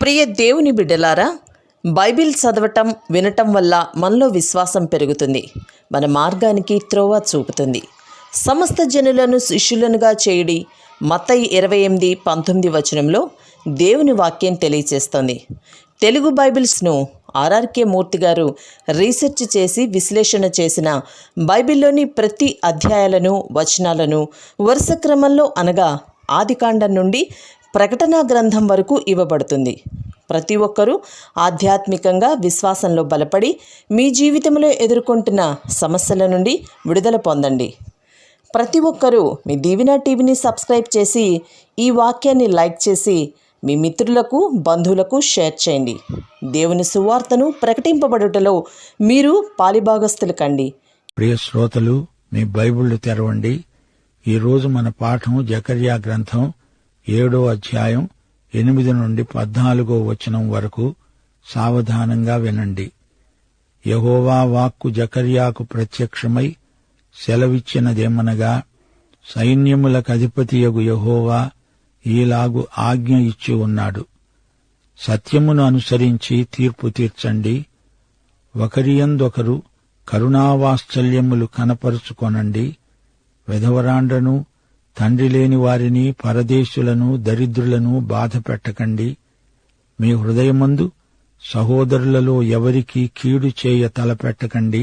ప్రియ దేవుని బిడ్డలారా, బైబిల్ చదవటం వినటం వల్ల మనలో విశ్వాసం పెరుగుతుంది. మన మార్గానికి త్రోవ చూపుతుంది. సమస్త జనులను శిష్యులనుగా చేయుడి మత్తయి 28:19 వచనంలో దేవుని వాక్యం తెలియచేస్తోంది. తెలుగు బైబిల్స్ను ఆర్ఆర్కే మూర్తి గారు రీసెర్చ్ చేసి విశ్లేషణ చేసిన బైబిల్లోని ప్రతి అధ్యాయాలను వచనాలను వరుస క్రమంలో అనగా ఆదికాండం నుండి ప్రకటనా గ్రంథం వరకు ఇవ్వబడుతుంది. ప్రతి ఒక్కరూ ఆధ్యాత్మికంగా విశ్వాసంలో బలపడి మీ జీవితంలో ఎదుర్కొంటున్న సమస్యల నుండి విడుదల పొందండి. ప్రతి ఒక్కరూ మీ దీవెన టీవీని సబ్స్క్రైబ్ చేసి ఈ వాక్యాన్ని లైక్ చేసి మీ మిత్రులకు బంధువులకు షేర్ చేయండి. దేవుని సువార్తను ప్రకటింపబడుటలో మీరు పాలిభాగస్తులు కండి. ప్రియ శ్రోతలు, మీ బైబిళ్లు తెరవండి. ఈరోజు మన పాఠం జకర్యా గ్రంథం 7వ అధ్యాయం 8 నుండి 14వ వచనం వరకు. సావధానంగా వినండి. యెహోవా వాక్కు జకర్యాకు ప్రత్యక్షమై సెలవిచ్చినదేమనగా, సైన్యములకు అధిపతియగు యెహోవా ఈలాగు ఆజ్ఞ ఇచ్చి ఉన్నాడు. సత్యమును అనుసరించి తీర్పు తీర్చండి. ఒకరియందొకరు కరుణావాత్సల్యములు కనపరుచుకొనండి. విధవరాండ్రను, తండ్రి లేని వారిని, పరదేశులను, దరిద్రులను బాధ పెట్టకండి. మీ హృదయమందు సహోదరులలో ఎవరికీ కీడు చేయ తలపెట్టకండి.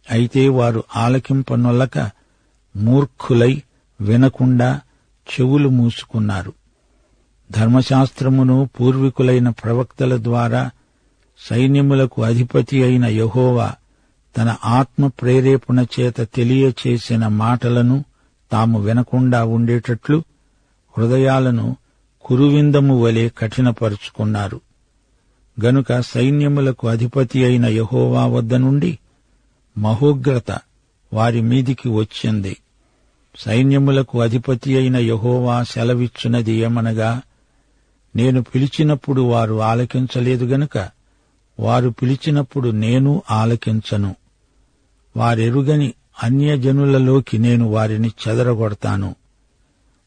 అయితే వారు ఆలకింపనొల్లక మూర్ఖులై వినకుండా చెవులు మూసుకున్నారు. ధర్మశాస్త్రమును పూర్వీకులైన ప్రవక్తల ద్వారా సైన్యములకు అధిపతి అయిన యెహోవా తన ఆత్మ ప్రేరేపణ చేత తెలియచేసిన మాటలను తాము వినకుండా ఉండేటట్లు హృదయాలను కురువిందము వలె కఠినపరుచుకున్నారు. గనుక సైన్యములకు అధిపతి అయిన యెహోవా వద్ద నుండి మహోగ్రత వారి మీదికి వచ్చింది. సైన్యములకు అధిపతి అయిన యెహోవా సెలవిచ్చున్నది ఏమనగా, నేను పిలిచినప్పుడు వారు ఆలకించలేదు గనుక వారు పిలిచినప్పుడు నేను ఆలకించను. వారెరుగని అన్యజనులలోకి నేను వారిని చెదరగొడతాను.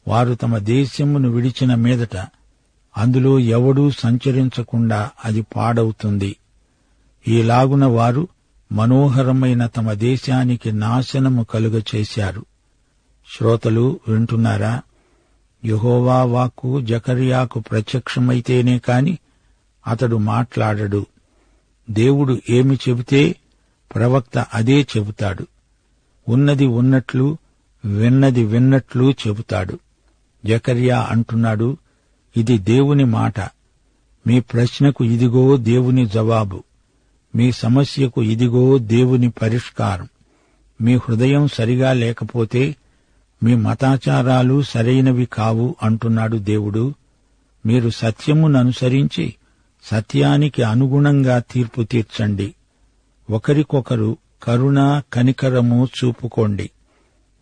వారు తమ దేశమును విడిచిన మీదట అందులో ఎవడూ సంచరించకుండా అది పాడవుతుంది. ఈలాగున వారు మనోహరమైన తమ దేశానికి నాశనము కలుగచేశారు. శ్రోతలు వింటున్నారా? యెహోవా వాక్కు జకర్యాకు ప్రత్యక్షమైతేనే కాని అతడు మాట్లాడడు. దేవుడు ఏమి చెబితే ప్రవక్త అదే చెబుతాడు. ఉన్నది ఉన్నట్లు, విన్నది విన్నట్లు చెబుతాడు. జకర్యా అంటున్నాడు, ఇది దేవుని మాట. మీ ప్రశ్నకు ఇదిగో దేవుని జవాబు. మీ సమస్యకు ఇదిగో దేవుని పరిష్కారం. మీ హృదయం సరిగా లేకపోతే మీ మతాచారాలు సరైనవి కావు అంటున్నాడు దేవుడు. మీరు సత్యముననుసరించి సత్యానికి అనుగుణంగా తీర్పు తీర్చండి. ఒకరికొకరు కరుణ కనికరము చూపుకోండి.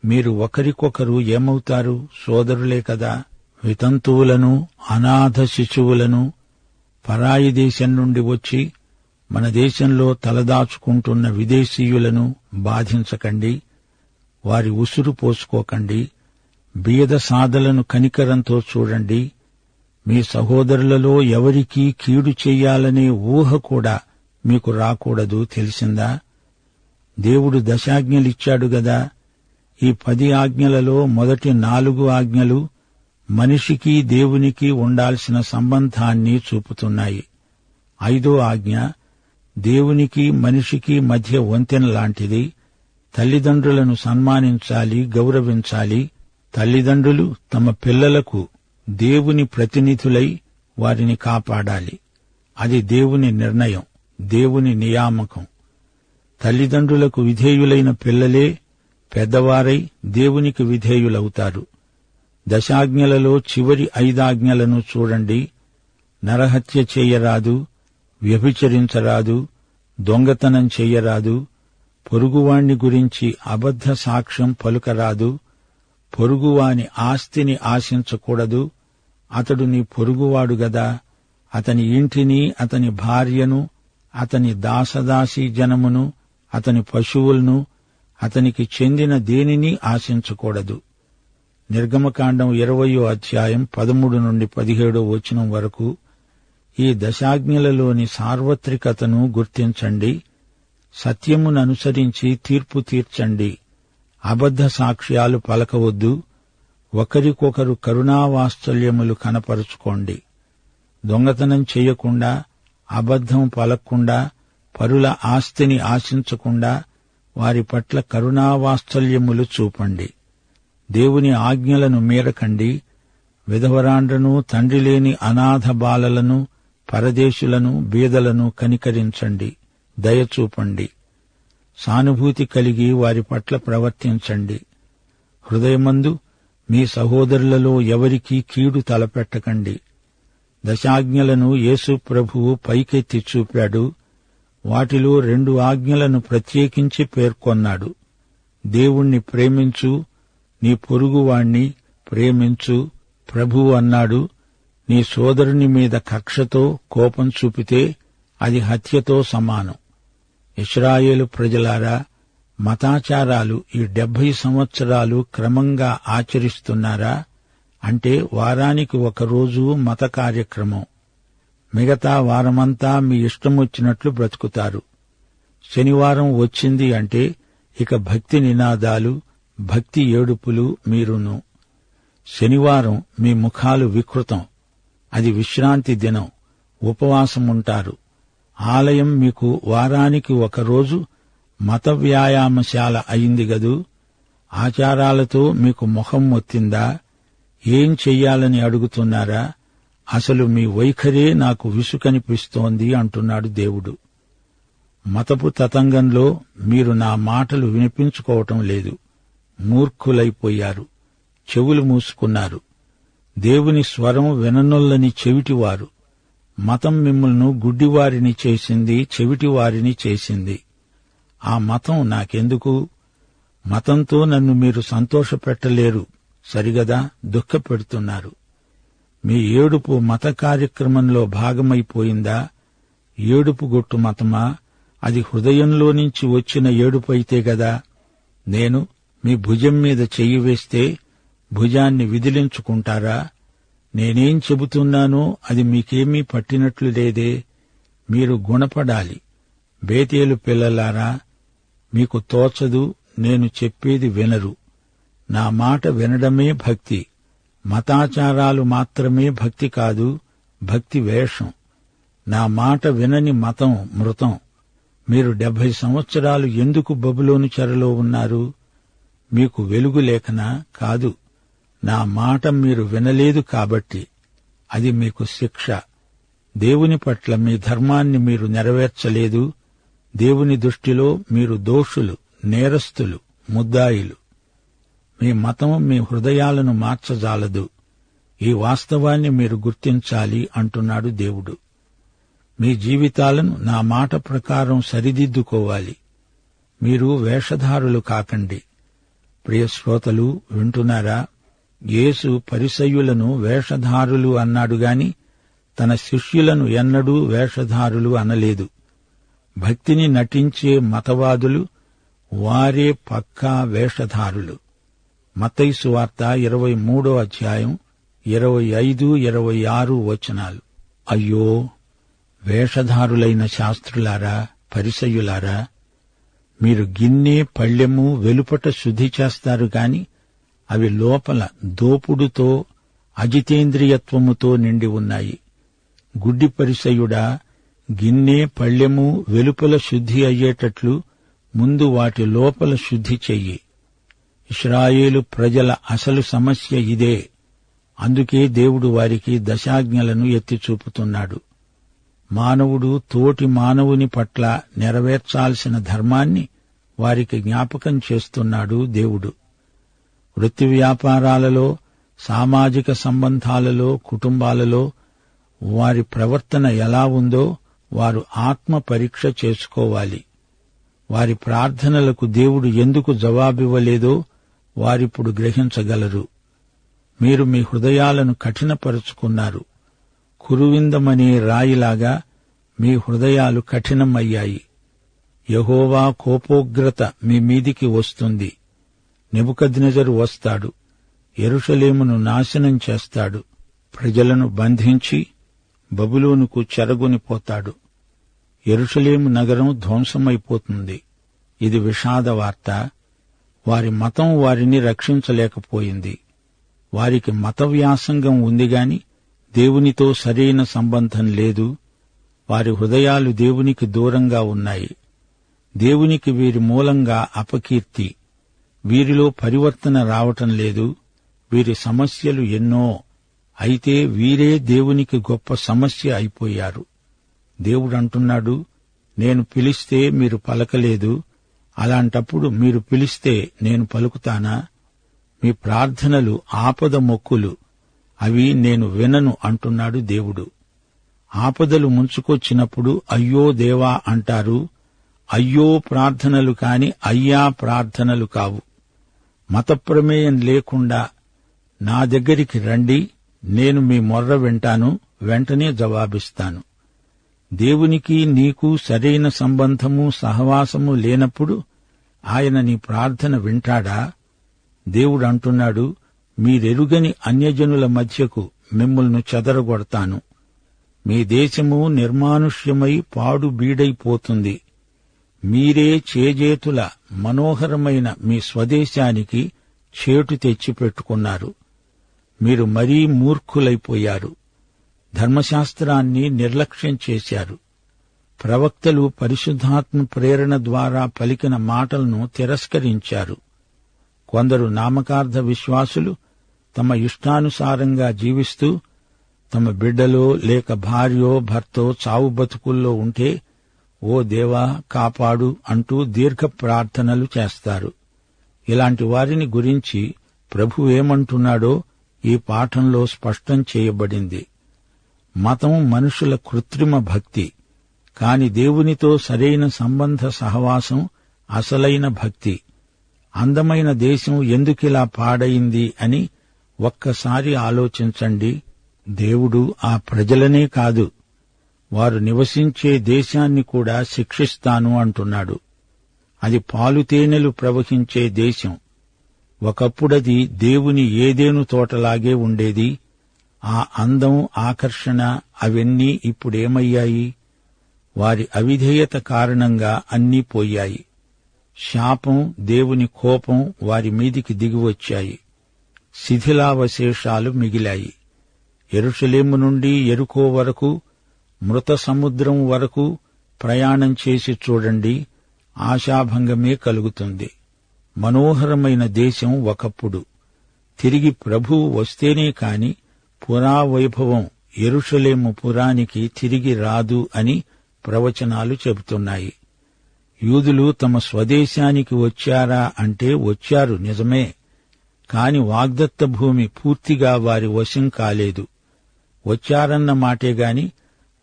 మీరు ఒకరికొకరు ఏమవుతారు? సోదరులే కదా. వితంతువులను, అనాథ శిశువులను, పరాయి దేశం నుండి వచ్చి మన దేశంలో తలదాచుకుంటున్న విదేశీయులను బాధించకండి. వారి ఉసురు పోసుకోకండి. బీద సాదలను కనికరంతో చూడండి. మీ సహోదరులలో ఎవరికీ కీడు చెయ్యాలనే ఊహ కూడా మీకు రాకూడదు. తెలిసిందా? దేవుడు దశాజ్ఞలిచ్చాడు గదా. ఈ 10 ఆజ్ఞలలో మొదటి 4 ఆజ్ఞలు మనిషికి దేవునికి ఉండాల్సిన సంబంధాన్ని చూపుతున్నాయి. 5వ ఆజ్ఞ దేవునికి మనిషికి మధ్య వంతెన లాంటిది. తల్లిదండ్రులను సన్మానించాలి, గౌరవించాలి. తల్లిదండ్రులు తమ పిల్లలకు దేవుని ప్రతినిధులై వారిని కాపాడాలి. అది దేవుని నిర్ణయం, దేవుని నియామకం. తల్లిదండ్రులకు విధేయులైన పిల్లలే పెద్దవారై దేవునికి విధేయులవుతారు. దశాజ్ఞలలో చివరి 5 ఆజ్ఞలను చూడండి. నరహత్య చెయ్యరాదు, వ్యభిచరించరాదు, దొంగతనం చెయ్యరాదు, పొరుగువాణ్ణి గురించి అబద్ధ సాక్ష్యం పలుకరాదు, పొరుగువాని ఆస్తిని ఆశించకూడదు. అతడు నీ పొరుగువాడు గదా. అతని ఇంటిని, అతని భార్యను, అతని దాసదాసీ జనమును, అతని పశువులను, అతనికి చెందిన దేనిని ఆశించకూడదు. నిర్గమకాండం 20వ అధ్యాయం 13 నుండి 17వ వచనం వరకు. ఈ దశాజ్ఞలలోని సార్వత్రికతను గుర్తించండి. సత్యముననుసరించి తీర్పు తీర్చండి. అబద్ధ సాక్ష్యాలు పలకవద్దు. ఒకరికొకరు కరుణావాత్సల్యములు కనపరుచుకోండి. దొంగతనం చెయ్యకుండా, అబద్ధం పలక్కుండా, పరుల ఆస్తిని ఆశించకుండా వారి పట్ల కరుణావాత్సల్యములు చూపండి. దేవుని ఆజ్ఞలను మీరకండి. విధవరాండ్రను, తండ్రి లేని అనాథ బాలలను, పరదేశులను, బీదలను కనికరించండి, దయచూపండి. సానుభూతి కలిగి వారి పట్ల ప్రవర్తించండి. హృదయమందు మీ సహోదరులలో ఎవరికీ కీడు తలపెట్టకండి. దశాజ్ఞలను యేసు ప్రభువు పైకెత్తి చూపాడు. వాటిలో 2 ఆజ్ఞలను ప్రత్యేకించి పేర్కొన్నాడు. దేవుణ్ణి ప్రేమించు, నీ పొరుగువాణ్ణి ప్రేమించు. ప్రభువు అన్నాడు, నీ సోదరుని మీద కక్షతో కోపం చూపితే అది హత్యతో సమానం. ఇశ్రాయేలు ప్రజలారా, మతాచారాలు ఈ 70 సంవత్సరాలు క్రమంగా ఆచరిస్తున్నారా? అంటే వారానికి ఒకరోజు మత కార్యక్రమం, మిగతా వారమంతా మీ ఇష్టమొచ్చినట్లు బ్రతుకుతారు. శనివారం వచ్చింది అంటే ఇక భక్తి నినాదాలు, భక్తి ఏడుపులు మీరును. శనివారం మీ ముఖాలు వికృతం, అది విశ్రాంతి దినం, ఉపవాసముంటారు. ఆలయం మీకు వారానికి ఒకరోజు మత వ్యాయామశాల అయింది గదూ. ఆచారాలతో మీకు మొహం మొత్తిందా? ఏం చెయ్యాలని అడుగుతున్నారా? అసలు మీ వైఖరే నాకు విసుకనిపిస్తోంది అంటున్నాడు దేవుడు. మతపు తతంగంలో మీరు నా మాటలు వినిపించుకోవటం లేదు. మూర్ఖులైపోయారు, చెవులు మూసుకున్నారు. దేవుని స్వరం విననొల్లని చెవిటివారు. మతం మిమ్మల్ని గుడ్డివారిని చేసింది, చెవిటివారిని చేసింది. ఆ మతం నాకెందుకు? మతంతో నన్ను మీరు సంతోషపెట్టలేరు, సరిగదా? దుఃఖపెడుతున్నారు. మీ ఏడుపు మత కార్యక్రమంలో భాగమైపోయిందా? ఏడుపు గొట్టు మతమా? అది హృదయంలో నుంచి వచ్చిన ఏడుపు అయితే గదా. నేను మీ భుజం మీద చెయ్యి వేస్తే భుజాన్ని విదిలించుకుంటారా? నేనేం చెబుతున్నానో అది మీకేమీ పట్టినట్లు లేదే. మీరు గుణపడాలి. బేతేలు పిల్లలారా, మీకు తోచదు, నేను చెప్పేది వినరు. నా మాట వినడమే భక్తి. మతాచారాలు మాత్రమే భక్తి కాదు, భక్తి వేషం. నా మాట వినని మతం మృతం. మీరు 70 సంవత్సరాలు ఎందుకు బబులోను చెరలో ఉన్నారు? మీకు వెలుగు లేకనా? కాదు, నా మాట మీరు వినలేదు కాబట్టి. అది మీకు శిక్ష. దేవుని పట్ల మీ ధర్మాన్ని మీరు నెరవేర్చలేదు. దేవుని దృష్టిలో మీరు దోషులు, నేరస్తులు, ముద్దాయిలు. మీ మతం మీ హృదయాలను మార్చజాలదు. ఈ వాస్తవాన్ని మీరు గుర్తించాలి అంటున్నాడు దేవుడు. మీ జీవితాలను నా మాట ప్రకారం సరిదిద్దుకోవాలి. మీరు వేషధారులు కాకండి. ప్రియ శ్రోతలు, వింటున్నారా? యేసు పరిసయ్యులను వేషధారులు అన్నాడుగాని తన శిష్యులను ఎన్నడూ వేషధారులు అనలేదు. భక్తిని నటించే మతవాదులు వారే పక్కా వేషధారులు. మత్తయి సువార్త 23వ అధ్యాయం 25, 26 వచనాలు. అయ్యో, వేషధారులైన శాస్త్రులారా, పరిసయ్యులారా, మీరు గిన్నె పళ్ళెము వెలుపట శుద్ధి చేస్తారు గాని అవి లోపల దోపుడుతో, అజితేంద్రియత్వముతో నిండి ఉన్నాయి. గుడ్డి పరిసయ్యుడా, గిన్నె పళ్ళెము వెలుపల శుద్ధి అయ్యేటట్లు ముందు వాటి లోపల శుద్ధి చెయ్యి. ఇశ్రాయేలు ప్రజల అసలు సమస్య ఇదే. అందుకే దేవుడు వారికి దశాజ్ఞలను ఎత్తిచూపుతున్నాడు. మానవుడు తోటి మానవుని పట్ల నెరవేర్చాల్సిన ధర్మాన్ని వారికి జ్ఞాపకం చేస్తున్నాడు దేవుడు. వృత్తి వ్యాపారాలలో, సామాజిక సంబంధాలలో, కుటుంబాలలో వారి ప్రవర్తన ఎలా ఉందో వారు ఆత్మ పరీక్ష చేసుకోవాలి. వారి ప్రార్థనలకు దేవుడు ఎందుకు జవాబివ్వలేదో వారిప్పుడు గ్రహించగలరు. మీరు మీ హృదయాలను కఠినపరుచుకున్నారు. కురువిందమనే రాయిలాగా మీ హృదయాలు కఠినమయ్యాయి. యెహోవా కోపోగ్రత మీ మీదికి వస్తుంది. నెబుకద్నెజరు వస్తాడు, యెరూషలేమును నాశనం చేస్తాడు. ప్రజలను బంధించి బబులోనుకు చెరగొనిపోతాడు. యెరూషలేము నగరం ధ్వంసమైపోతుంది. ఇది విషాద వార్త. వారి మతం వారిని రక్షించలేకపోయింది. వారికి మత వ్యాసంగం ఉందిగాని దేవునితో సరైన సంబంధం లేదు. వారి హృదయాలు దేవునికి దూరంగా ఉన్నాయి. దేవునికి వీరి మూలంగా అపకీర్తి. వీరిలో పరివర్తన రావటం లేదు. వీరి సమస్యలు ఎన్నో. అయితే వీరే దేవునికి గొప్ప సమస్య అయిపోయారు. దేవుడంటున్నాడు, నేను పిలిస్తే మీరు పలకలేదు. అలాంటప్పుడు మీరు పిలిస్తే నేను పలుకుతానా? మీ ప్రార్థనలు ఆపద మొక్కులు, అవి నేను వినను అంటున్నాడు దేవుడు. ఆపదలు ముంచుకొచ్చినప్పుడు అయ్యో దేవా అంటారు. అయ్యో ప్రార్థనలు కాని అయ్యా ప్రార్థనలు కావు. మత ప్రమేయం లేకుండా నా దగ్గరికి రండి, నేను మీ మొర్ర వింటాను, వెంటనే జవాబిస్తాను. దేవునికి నీకు సరైన సంబంధము సహవాసము లేనప్పుడు ఆయన నీ ప్రార్థన వింటాడా? దేవుడంటున్నాడు, మీరెరుగని అన్యజనుల మధ్యకు మిమ్మల్ని చెదరగొడతాను. మీ దేశము నిర్మానుష్యమై పాడు బీడైపోతుంది. మీరే చేజేతుల మనోహరమైన మీ స్వదేశానికి చేటు తెచ్చిపెట్టుకున్నారు. మీరు మరీ మూర్ఖులైపోయారు. ధర్మశాస్త్రాన్ని నిర్లక్ష్యం చేశారు. ప్రవక్తలు పరిశుద్ధాత్మ ప్రేరణ ద్వారా పలికిన మాటలను తిరస్కరించారు. కొందరు నామకార్థ విశ్వాసులు తమ ఇష్టానుసారంగా జీవిస్తూ తమ బిడ్డలో లేక భార్యో భర్తో చావు బతుకుల్లో ఉంటే ఓ దేవా కాపాడు అంటూ దీర్ఘ ప్రార్థనలు చేస్తారు. ఇలాంటి వారిని గురించి ప్రభువేమంటున్నాడో ఈ పాఠంలో స్పష్టం చేయబడింది. మతం మనుషుల కృత్రిమ భక్తి, కాని దేవునితో సరైన సంబంధ సహవాసం అసలైన భక్తి. అందమైన దేశం ఎందుకిలా పాడైంది అని ఒక్కసారి ఆలోచించండి. దేవుడు ఆ ప్రజలనే కాదు, వారు నివసించే దేశాన్ని కూడా శిక్షిస్తాను అంటున్నాడు. అది పాలుతేనెలు ప్రవహించే దేశం. ఒకప్పుడది దేవుని ఏదెను తోటలాగే ఉండేది. ఆ అందం, ఆకర్షణ అవన్నీ ఇప్పుడేమయ్యాయి? వారి అవిధేయత కారణంగా అన్నీ పోయాయి. శాపం, దేవుని కోపం వారి మీదికి దిగివచ్చాయి. శిథిలావశేషాలు మిగిలాయి. యెరూషలేము నుండి యెరికో వరకు, మృత సముద్రం వరకు ప్రయాణం చేసి చూడండి, ఆశాభంగమే కలుగుతుంది. మనోహరమైన దేశం ఒకప్పుడు. తిరిగి ప్రభువు వస్తేనే కాని పురావైభవం యెరూషలేము పురానికి తిరిగి రాదు అని ప్రవచనాలు చెబుతున్నాయి. యూదులు తమ స్వదేశానికి వచ్చారా అంటే వచ్చారు నిజమే, కాని వాగ్దత్త భూమి పూర్తిగా వారి వశం కాలేదు. వచ్చారన్న మాటేగాని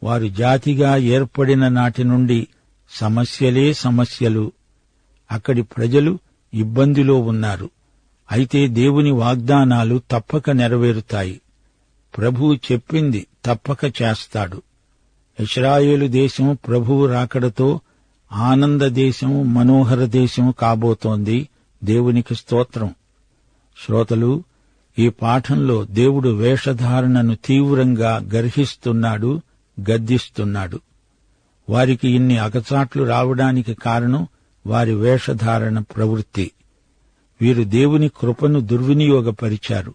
వారు జాతిగా ఏర్పడిన నాటి నుండి సమస్యలే సమస్యలు. అక్కడి ప్రజలు ఇబ్బందిలో ఉన్నారు. అయితే దేవుని వాగ్దానాలు తప్పక నెరవేరుతాయి. ప్రభువు చెప్పింది తప్పక చేస్తాడు. ఇశ్రాయేలు దేశం ప్రభువు రాకడతో ఆనంద దేశం, మనోహర దేశం కాబోతోంది. దేవునికి స్తోత్రం. శ్రోతలు, ఈ పాఠంలో దేవుడు వేషధారణను తీవ్రంగా గర్హిస్తున్నాడు, గద్దిస్తున్నాడు. వారికి ఇన్ని అగచాట్లు రావడానికి కారణం వారి వేషధారణ ప్రవృత్తి. వీరు దేవుని కృపను దుర్వినియోగపరిచారు.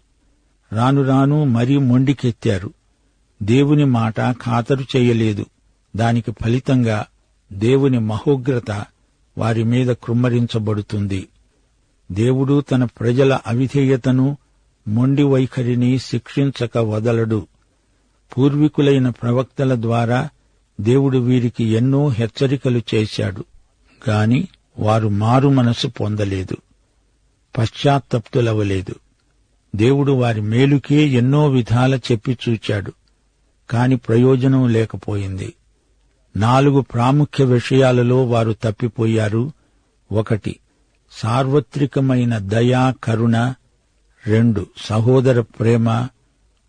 రాను రాను మరీ మొండికెత్తారు. దేవుని మాట ఖాతరు చేయలేదు. దానికి ఫలితంగా దేవుని మహోగ్రత వారి మీద కృమ్మరించబడుతుంది. దేవుడు తన ప్రజల అవిధేయతను, మొండి వైఖరిని శిక్షించక వదలడు. పూర్వీకులైన ప్రవక్తల ద్వారా దేవుడు వీరికి ఎన్నో హెచ్చరికలు చేశాడు. గాని వారు మారు మనసు పొందలేదు, పశ్చాత్తప్తులవలేదు. దేవుడు వారి మేలుకే ఎన్నో విధాల చెప్పి చూచాడు, కాని ప్రయోజనం లేకపోయింది. 4 ప్రాముఖ్య విషయాలలో వారు తప్పిపోయారు. 1 సార్వత్రికమైన దయా కరుణ, 2 సహోదర ప్రేమ,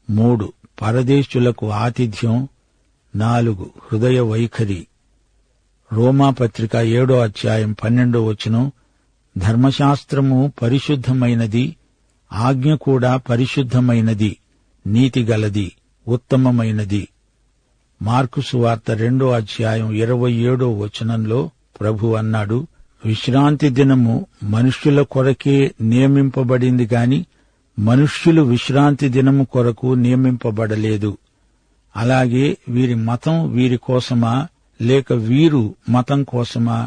3 పరదేశులకు ఆతిథ్యం, 4 హృదయ వైఖరి. రోమాపత్రిక 7వ అధ్యాయం 12వ వచనం, ధర్మశాస్త్రము పరిశుద్ధమైనది, ఆజ్ఞ కూడా పరిశుద్ధమైనది, నీతిగలది, ఉత్తమమైనది. మార్కు సువార్త 2:27 ప్రభు అన్నాడు, విశ్రాంతి దినము మనుష్యుల కొరకే నియమింపబడింది గాని మనుష్యులు విశ్రాంతి దినము కొరకు నియమింపబడలేదు. అలాగే వీరి మతం వీరి కోసమా లేక వీరు మతం కోసమా?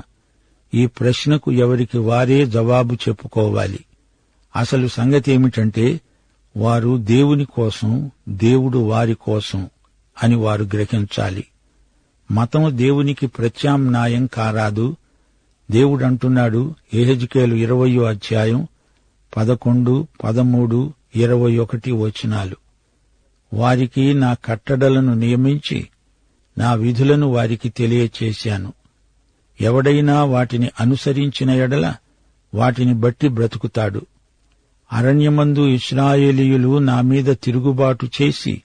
ఈ ప్రశ్నకు ఎవరికి వారే జవాబు చెప్పుకోవాలి. అసలు సంగతేమిటంటే వారు దేవుని కోసం, దేవుడు వారి కోసం అని వారు గ్రహించాలి. మతం దేవునికి ప్రత్యామ్నాయం కారాదు. దేవుడంటున్నాడు, యెహెజ్కేలు 20:11, 13, 21 వారికి నా కట్టడలను నియమించి నా విధులను వారికి తెలియచేశాను. ఎవడైనా వాటిని అనుసరించిన ఎడల వాటిని బట్టి బ్రతుకుతాడు. అరణ్యమందు ఇశ్రాయేలీయులు నా మీద తిరుగుబాటు చేసి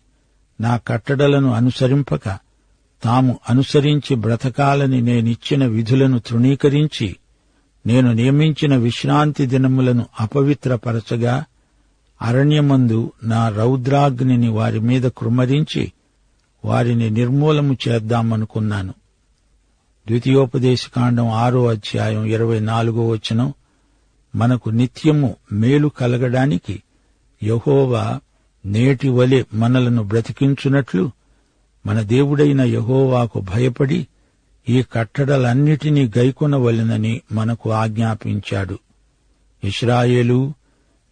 నా కట్టడలను అనుసరింపక తాము అనుసరించి బ్రతకాలని నేనిచ్చిన విధులను తృణీకరించి నేను నియమించిన విశ్రాంతి దినములను అపవిత్రపరచగా అరణ్యమందు నా రౌద్రాగ్నిని వారి మీద కృమ్మరించి వారిని నిర్మూలము చేద్దామనుకున్నాను. ద్వితీయోపదేశకాండం 6:24 మనకు నిత్యము మేలు కలగడానికి యెహోవా నేటి వలె మనలను బ్రతికించున్నట్లు మన దేవుడైన యెహోవాకు భయపడి ఈ కట్టడలన్నిటినీ గైకొనవలెనని మనకు ఆజ్ఞాపించాడు. ఇశ్రాయేలు,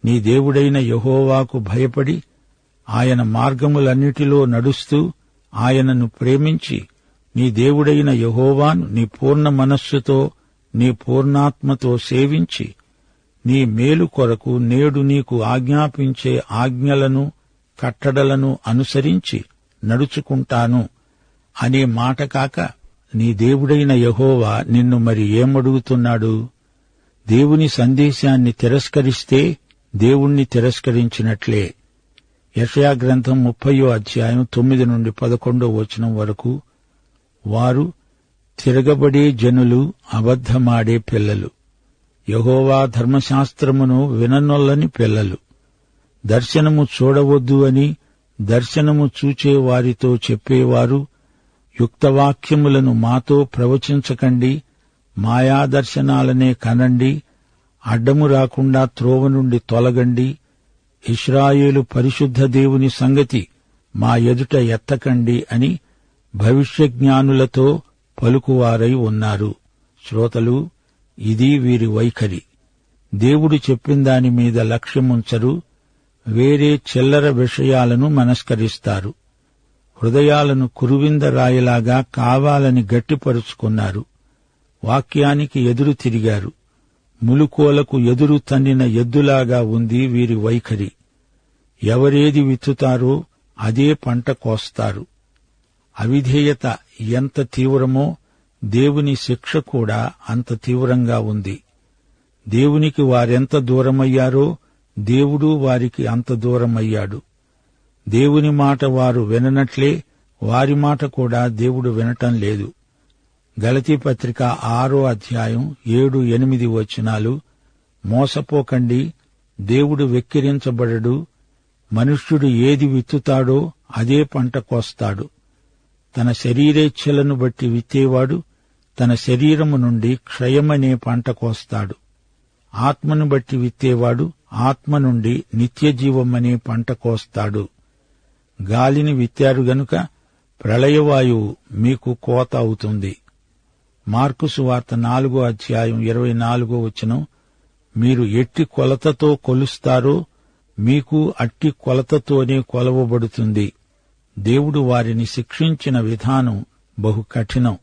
నీ దేవుడైన యెహోవాకు భయపడి ఆయన మార్గములన్నిటిలో నడుస్తూ ఆయనను ప్రేమించి నీ దేవుడైన యెహోవాను నీ పూర్ణ మనస్సుతో నీ పూర్ణాత్మతో సేవించి నీ మేలు కొరకు నేడు నీకు ఆజ్ఞాపించే ఆజ్ఞలను కట్టడలను అనుసరించి నడుచుకుంటాను అనే మాట కాక నీ దేవుడైన యెహోవా నిన్ను మరి ఏమడుగుతున్నాడు? దేవుని సందేశాన్ని తిరస్కరిస్తే దేవుణ్ణి తిరస్కరించినట్లే. యెషయా గ్రంథం 30:9-11 వరకు వారు తిరగబడే జనులు, అబద్ధమాడే పిల్లలు, యెహోవా ధర్మశాస్త్రమును విననొల్లని పిల్లలు, దర్శనము చూడవద్దు అని దర్శనము చూచే వారితో చెప్పేవారు, యుక్తవాక్యములను మాతో ప్రవచించకండి, మాయాదర్శనాలనే కనండి, అడ్డము రాకుండా త్రోవ నుండి తొలగండి, ఇశ్రాయేలు పరిశుద్ధ దేవుని సంగతి మా ఎదుట ఎత్తకండి అని భవిష్యజ్ఞానులతో పలుకువారై ఉన్నారు. శ్రోతలు, ఇది వీరి వైఖరి. దేవుడు చెప్పిందాని మీద లక్ష్యముంచరు, వేరే చిల్లర విషయాలను మనస్కరిస్తారు. హృదయాలను కురువింద రాయిలాగా కావాలని గట్టిపరుచుకున్నారు. వాక్యానికి ఎదురు తిరిగారు. ములుకోలకు ఎదురు తన్నిన ఎద్దులాగా ఉంది వీరి వైఖరి. ఎవరేది విత్తుతారో అదే పంట కోస్తారు. అవిధేయత ఎంత తీవ్రమో దేవుని శిక్ష కూడా అంత తీవ్రంగా ఉంది. దేవునికి వారెంత దూరమయ్యారో దేవుడు వారికి అంత దూరమయ్యాడు. దేవుని మాట వారు విననట్లే వారి మాట కూడా దేవుడు వినటం లేదు. గలతీ పత్రిక 6:7-8 మోసపోకండి, దేవుడు వెక్కిరించబడడు. మనుష్యుడు ఏది విత్తుతాడో అదే పంట కోస్తాడు. తన శరీరేచ్ఛలను బట్టి విత్తేవాడు తన శరీరము నుండి క్షయమనే పంట కోస్తాడు. ఆత్మను బట్టి విత్తేవాడు ఆత్మ నుండి నిత్యజీవమనే పంట కోస్తాడు. గాలిని విత్తారు గనుక ప్రళయవాయువు మీకు కోత అవుతుంది. మార్కు సువార్త 4:24 మీరు ఎట్టి కొలతతో కొలుస్తారో మీకు అట్టి కొలతతోనే కొలవబడుతుంది. దేవుడు వారిని శిక్షించిన విధానం బహు కఠినం.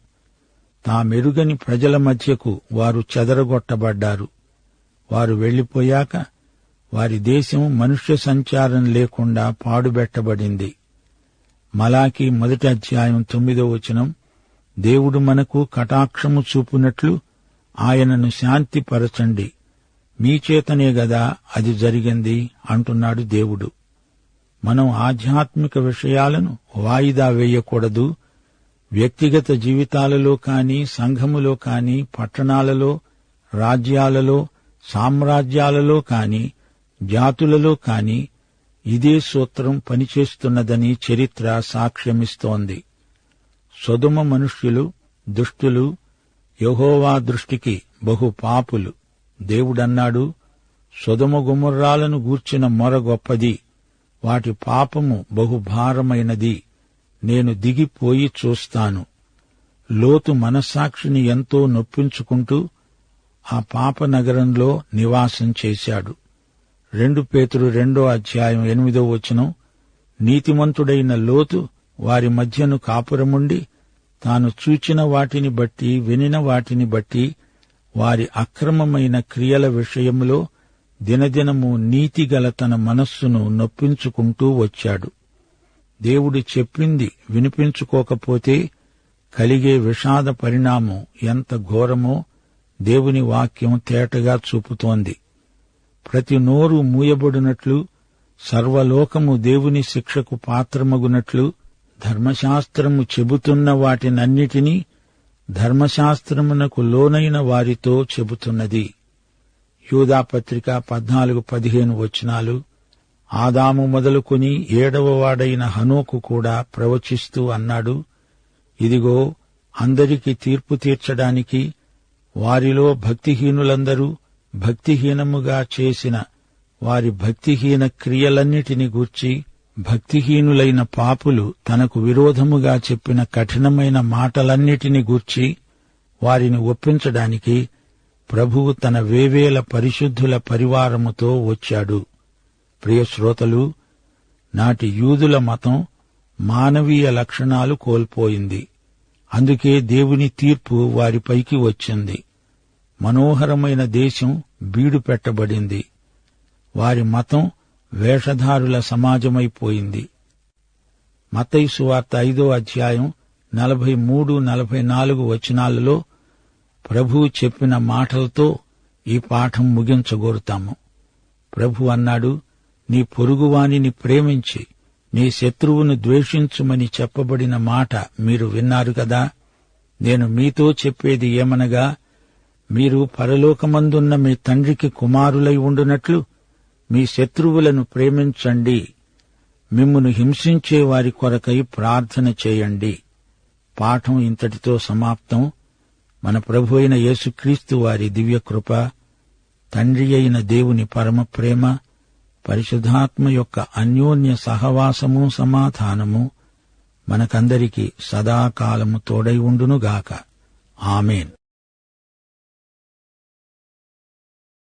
తామెరుగని ప్రజల మధ్యకు వారు చెదరగొట్టబడ్డారు. వారు వెళ్లిపోయాక వారి దేశం మనుష్య సంచారం లేకుండా పాడుబెట్టబడింది. మలాకి 1:9 దేవుడు మనకు కటాక్షము చూపునట్లు ఆయనను శాంతిపరచండి, మీ చేతనే గదా అది జరిగింది అంటున్నాడు దేవుడు. మనం ఆధ్యాత్మిక విషయాలను వాయిదా వేయకూడదు. వ్యక్తిగత జీవితాలలో కాని, సంఘములో కాని, పట్టణాలలో, రాజ్యాలలో, సామ్రాజ్యాలలో కాని, జాతులలో కాని ఇదే సూత్రం పనిచేస్తున్నదని చరిత్ర సాక్ష్యమిస్తోంది. సొదొమ మనుష్యులు దుష్టులు, యెహోవా దృష్టికి బహు పాపులు. దేవుడన్నాడు, సొదొమ గొమొర్రాలను గూర్చిన మొర గొప్పది, వాటి పాపము బహుభారమైనది, నేను దిగిపోయి చూస్తాను. లోతు మనస్సాక్షిని ఎంతో నొప్పించుకుంటూ ఆ పాప నగరంలో నివాసం చేశాడు. 2 పేతురు 2:8 నీతిమంతుడైన లోతు వారి మధ్యను కాపురముండి తాను చూచిన వాటిని బట్టి వినిన వాటిని బట్టి వారి అక్రమమైన క్రియల విషయంలో దినదినము నీతిగల తన మనస్సును నొప్పించుకుంటూ వచ్చాడు. దేవుడు చెప్పింది వినిపించుకోకపోతే కలిగే విషాద పరిణామం ఎంత ఘోరమో దేవుని వాక్యం తేటగా చూపుతోంది. ప్రతి నోరు మూయబడినట్లు, సర్వలోకము దేవుని శిక్షకు పాత్రమగునట్లు ధర్మశాస్త్రము చెబుతున్న వాటినన్నిటినీ ధర్మశాస్త్రమునకు లోనైన వారితో చెబుతున్నది. యూదాపత్రిక 14-15 ఆదాము మొదలుకొని 7వ వాడైన హనోకు కూడా ప్రవచిస్తూ అన్నాడు, ఇదిగో అందరికీ తీర్పు తీర్చడానికి వారిలో భక్తిహీనులందరూ భక్తిహీనముగా చేసిన వారి భక్తిహీన క్రియలన్నిటిని గూర్చి, భక్తిహీనులైన పాపులు తనకు విరోధముగా చెప్పిన కఠినమైన మాటలన్నిటిని గూర్చి వారిని ఒప్పించడానికి ప్రభువు తన వేవేల పరిశుద్ధుల పరివారముతో వచ్చాడు. ప్రియశ్రోతలు, నాటి యూదుల మతం మానవీయ లక్షణాలు కోల్పోయింది. అందుకే దేవుని తీర్పు వారిపైకి వచ్చింది. మనోహరమైన దేశం బీడు పెట్టబడింది. వారి మతం వేషధారుల సమాజమైపోయింది. మత్తయి సువార్త 5:43-44 ప్రభువు చెప్పిన మాటలతో ఈ పాఠం ముగించగోరుతాము. ప్రభు అన్నాడు, నీ పొరుగువానిని ప్రేమించి నీ శత్రువును ద్వేషించుమని చెప్పబడిన మాట మీరు విన్నారు కదా. నేను మీతో చెప్పేది ఏమనగా, మీరు పరలోకమందున్న మీ తండ్రికి కుమారులై ఉండునట్లు మీ శత్రువులను ప్రేమించండి, మిమ్మును హింసించే వారి కొరకై ప్రార్థన చేయండి. పాఠం ఇంతటితో సమాప్తం. మన ప్రభు అయిన యేసుక్రీస్తు వారి దివ్యకృప, తండ్రి అయిన దేవుని పరమ ప్రేమ, పరిశుద్ధాత్మ యొక్క అన్యోన్య సహవాసము సమాధానము మనకందరికీ సదాకాలము తోడై ఉండునుగాక. ఆమేన్.